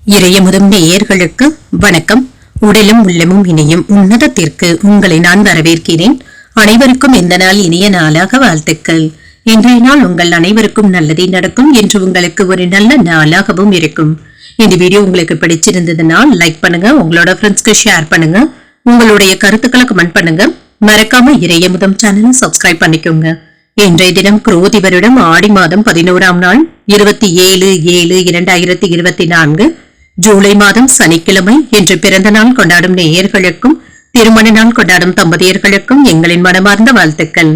இறையமுதும் நேயர்களுக்கு வணக்கம். உடலும் உள்ளமும் இணையும் உன்னதத்திற்கு உங்களை நான் வரவேற்கிறேன். அனைவருக்கும் இந்த நாள் இனிய நாளாக வாழ்த்துக்கள். இன்றைய நாள் உங்கள் அனைவருக்கும் நல்லதே நடக்கும் என்று உங்களுக்கு ஒரு நல்ல நாளாகவும் இருக்கும். இந்த வீடியோ உங்களுக்கு பிடிச்சிருந்ததுனால் லைக் பண்ணுங்க, உங்களோட ஃப்ரெண்ட்ஸ்க்கு ஷேர் பண்ணுங்க, உங்களுடைய கருத்துக்களை கமெண்ட் பண்ணுங்க. மறக்காம இறையமுதம் சேனலை சப்ஸ்கிரைப் பண்ணிக்கோங்க. இன்றைய தினம் குரோதி வருடம் ஆடி மாதம் 11ஆம் நாள் 27/7/2024 ஜூலை மாதம் சனிக்கிழமை என்று பிறந்த நாள் கொண்டாடும் நேயர்களுக்கும் திருமண நாள் கொண்டாடும் தம்பதியர்களுக்கும் எங்களின் மனமார்ந்த வாழ்த்துக்கள்.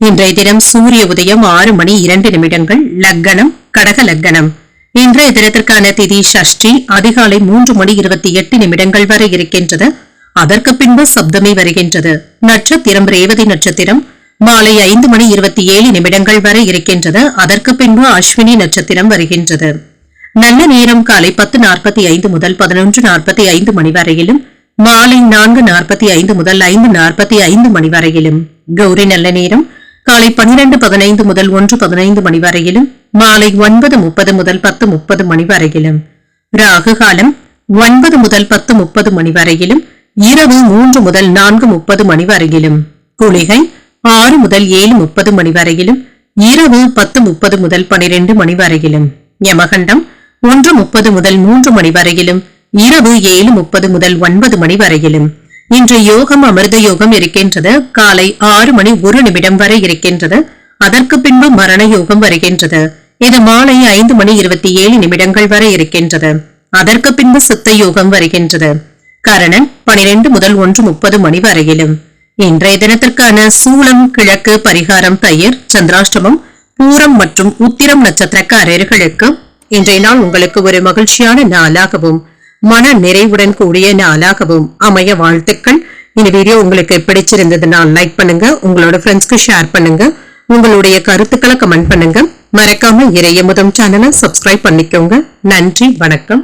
இன்றைய தினம் சூரிய உதயம் 6:02 லக்கணம் கடக லக்கணம். இன்றைய தினத்திற்கான திதி சஷ்டி அதிகாலை 3:28 வரை இருக்கின்றது. அதற்கு பின்பு சப்தமி வருகின்றது. நட்சத்திரம் ரேவதி நட்சத்திரம் மாலை 5:27 வரை இருக்கின்றது. அதற்கு பின்பு அஸ்வினி நட்சத்திரம் வருகின்றது. நல்ல நேரம் காலை 10:45 முதல் 11:45 மணி வரையிலும், மாலை 4:45 முதல் 5:45 மணி வரையிலும். கௌரி நல்ல நேரம் காலை 12:15 முதல் 1:15 மணி வரையிலும், மாலை 9:30 முதல் 10:30 மணி வரையிலும். ராகு காலம் 9 முதல் 10:30 மணி வரையிலும், இரவு 3 முதல் 4:30 மணி வரையிலும். குளிகை 6 முதல் 7:30 மணி வரையிலும், இரவு 10:30 முதல் 12 மணி வரையிலும். யமகண்டம் 1:30 முதல் 3 மணி வரையிலும், இரவு 7:30 முதல் 9 மணி வரையிலும். இன்று யோகம் அமிர்த யோகம் இருக்கின்றது. காலை 6:01 வரை இருக்கின்றது. அதற்கு பின்பு மரண யோகம் வருகின்றது. இது மாலை 5:27 வரை இருக்கின்றது. அதற்கு பின்பு சித்த யோகம் வருகின்றது. கரணன் 12 முதல் 1:30 மணி வரையிலும். இன்றைய தினத்திற்கான சூலம் கிழக்கு, பரிகாரம் தயிர், சந்திராஷ்டமம் பூரம் மற்றும் உத்திரம் நட்சத்திரக்காரர்களுக்கு இன்றைய நாள் உங்களுக்கு ஒரு மகிழ்ச்சியான நாளாகவும் மன நிறைவுடன் கூடிய நாளாகவும் அமைய வாழ்த்துக்கள். இந்த வீடியோ உங்களுக்கு பிடிச்சிருந்ததுனால் லைக் பண்ணுங்க, உங்களோட ஃப்ரெண்ட்ஸ்க்கு ஷேர் பண்ணுங்க, உங்களுடைய கருத்துக்களை கமெண்ட் பண்ணுங்க. மறக்காம இறையமுதம் சேனலை சப்ஸ்கிரைப் பண்ணிக்கோங்க. நன்றி, வணக்கம்.